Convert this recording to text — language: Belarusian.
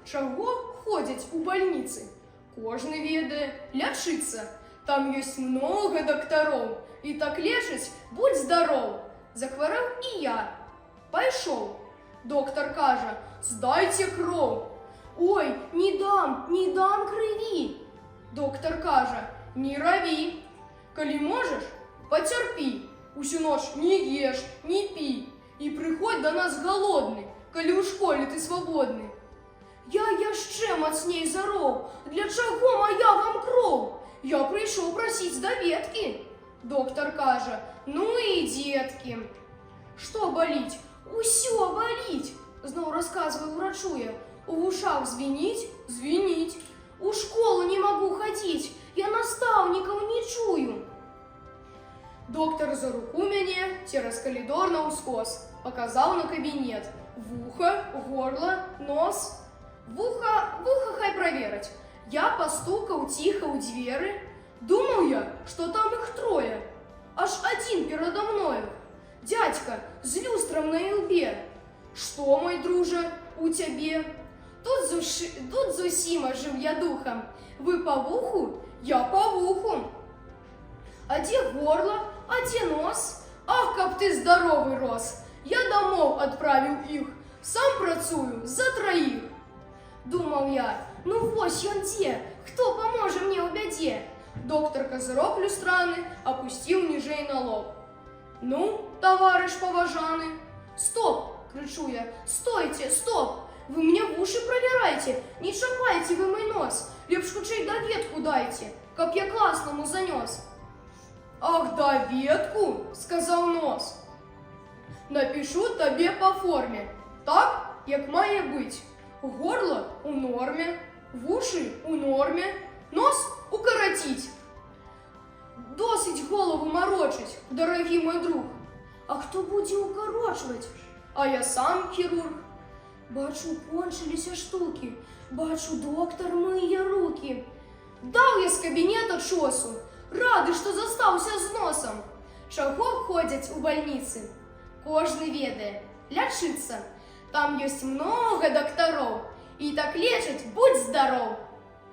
чаго ходзяць у бальніцы? Кожны ведае, лячыцца. Там ёсць многа дактароў. І так лечаць, будь здароў. Захварэў і я. Пайшоў. Доктар кажа, здайце кроў. Ой, не дам крыві. Доктар кажа, не раві. Калі можаш, пацярпі. Усю ноч не еш, не пі. І прыходзь да нас галодны, калі ў школе ты свабодны. Я яшчэ мацней зароў. Для чаго моя вам кроў? Я прыйшоў прасіць даведкі. Доктар кажа, ну і дзеткі. Што баліць? Усё баліць. Зноў расказваю ўрачу я. У вушах звініць? Звініць. У школу не магу хадзіць. Я настаўнікаў не чую. Доктар за руку мяне цераз калідор наўскос. Паказаў на кабінет. Вуха, горла, нос. Вуха хай правераць. Я пастукаў ціха ў дзверы. Думаў я, што там іх трое. Аж адзін перада мною. Дядька з люстрам на ілбе. Што, мой дружа, у цябе? Тут зусім ажыў я духам. Вы па вуху? Я па вуху. А дзе горла? А дзе нос? Ах, каб ты здаровы рос. Я дамоў адправіў іх. Сам працую за траіх. Думаў я, ну вось ён дзе, хто паможа мне ў бядзе? Доктар казырок люстраны апусціў ніжэй на лоб. Ну, таварыш паважаны. Стоп, крычу я, стойце, стоп. Вы мне вушы правярайце, не чапайце вы мой нос. Лепш хутчэй даведку дайце, каб я класнаму занёс. Ах, даведку, сказаў нос. Напішу табе па форме, так, як мае быць. Горла у норме, вушы у норме, нос укараціць. Досыць голову марочыць, дарагі мой друг. А хто будзе укарочваць? А я сам хірург. Бачу, кончыліся штукі. Бачу, доктар мые рукі. Даў я з кабінета чосу. Рады, што застаўся з носам. Чаго ходзяць у бальніцы? Кожны ведае, лячыцца. Там ёсць многа дактароў. І так лечаць, будь здароў.